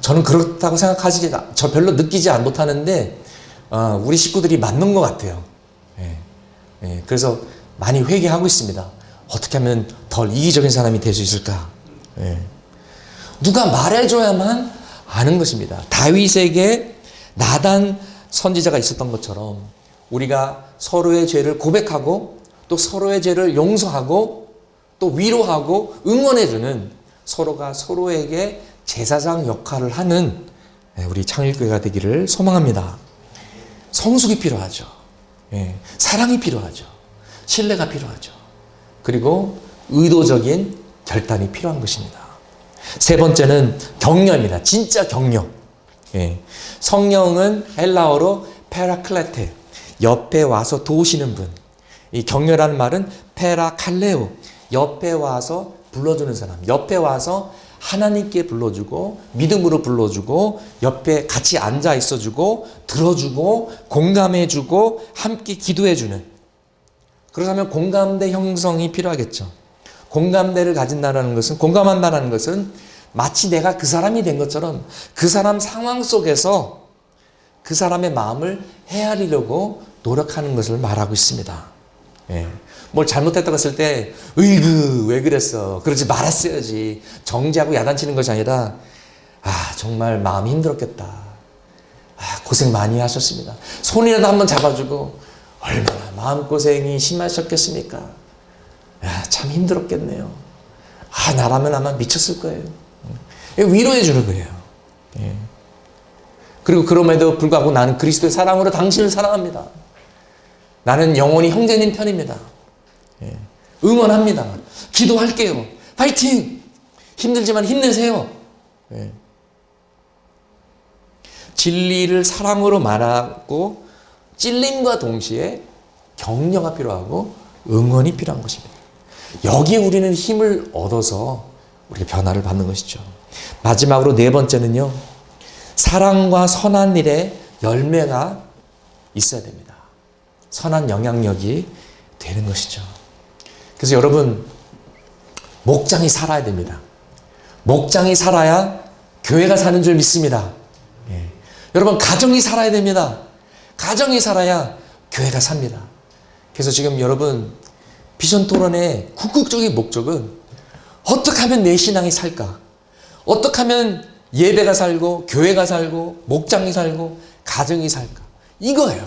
저는 그렇다고 저 별로 느끼지 못하는데 우리 식구들이 맞는 것 같아요. 그래서 많이 회개하고 있습니다. 어떻게 하면 덜 이기적인 사람이 될 수 있을까? 누가 말해줘야만 아는 것입니다. 다윗에게 나단 선지자가 있었던 것처럼 우리가 서로의 죄를 고백하고 또 서로의 죄를 용서하고 또 위로하고 응원해주는, 서로가 서로에게 제사장 역할을 하는 우리 창일교회가 되기를 소망합니다. 성숙이 필요하죠. 사랑이 필요하죠. 신뢰가 필요하죠. 그리고 의도적인 결단이 필요한 것입니다. 세 번째는 격려입니다. 진짜 격려. 성령은 헬라어로 페라클레테, 옆에 와서 도우시는 분. 이 격려라는 말은 페라칼레오, 옆에 와서 불러주는 사람, 옆에 와서 하나님께 불러주고 믿음으로 불러주고 옆에 같이 앉아 있어주고 들어주고 공감해주고 함께 기도해주는, 그렇다면 공감대 형성이 필요하겠죠. 공감대를 가진다는 것은, 공감한다는 것은 마치 내가 그 사람이 된 것처럼 그 사람 상황 속에서 그 사람의 마음을 헤아리려고 노력하는 것을 말하고 있습니다. 뭘 잘못했다고 했을 때 으이그 왜 그랬어, 그러지 말았어야지, 정죄하고 야단치는 것이 아니라 정말 마음이 힘들었겠다, 고생 많이 하셨습니다, 손이라도 한번 잡아주고 얼마나 마음고생이 심하셨겠습니까, 참 힘들었겠네요, 나라면 아마 미쳤을 거예요. 위로해 주는 거예요. 그리고 그럼에도 불구하고 나는 그리스도의 사랑으로 당신을 사랑합니다. 나는 영원히 형제님 편입니다. 예. 응원합니다. 기도할게요. 파이팅! 힘들지만 힘내세요. 예. 진리를 사랑으로 말하고 찔림과 동시에 격려가 필요하고 응원이 필요한 것입니다. 여기에 우리는 힘을 얻어서 우리가 변화를 받는 것이죠. 마지막으로 네 번째는요. 사랑과 선한 일에 열매가 있어야 됩니다. 선한 영향력이 되는 것이죠. 그래서 여러분, 목장이 살아야 됩니다. 목장이 살아야 교회가 사는 줄 믿습니다. 예. 여러분, 가정이 살아야 됩니다. 가정이 살아야 교회가 삽니다. 그래서 지금 여러분, 비전 토론의 궁극적인 목적은 어떻게 하면 내 신앙이 살까? 어떻게 하면 예배가 살고 교회가 살고 목장이 살고 가정이 살까? 이거예요.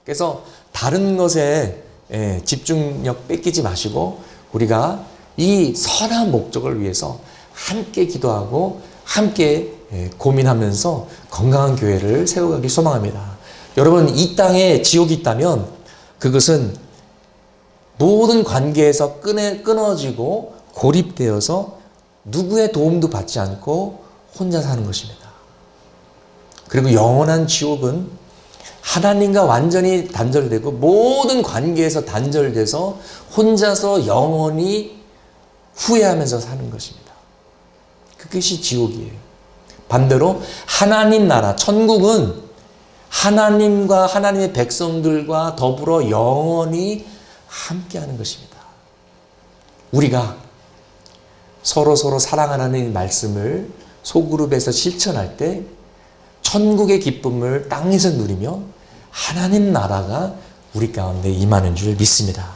그래서 다른 것에 집중력 뺏기지 마시고 우리가 이 선한 목적을 위해서 함께 기도하고 함께 고민하면서 건강한 교회를 세워가길 소망합니다. 여러분, 이 땅에 지옥이 있다면 그것은 모든 관계에서 끊어지고 고립되어서 누구의 도움도 받지 않고 혼자 사는 것입니다. 그리고 영원한 지옥은 하나님과 완전히 단절되고 모든 관계에서 단절돼서 혼자서 영원히 후회하면서 사는 것입니다. 그것이 지옥이에요. 반대로 하나님 나라, 천국은 하나님과 하나님의 백성들과 더불어 영원히 함께하는 것입니다. 우리가 서로 사랑하는 말씀을 소그룹에서 실천할 때 천국의 기쁨을 땅에서 누리며 하나님 나라가 우리 가운데 임하는 줄 믿습니다.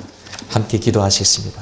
함께 기도하시겠습니다.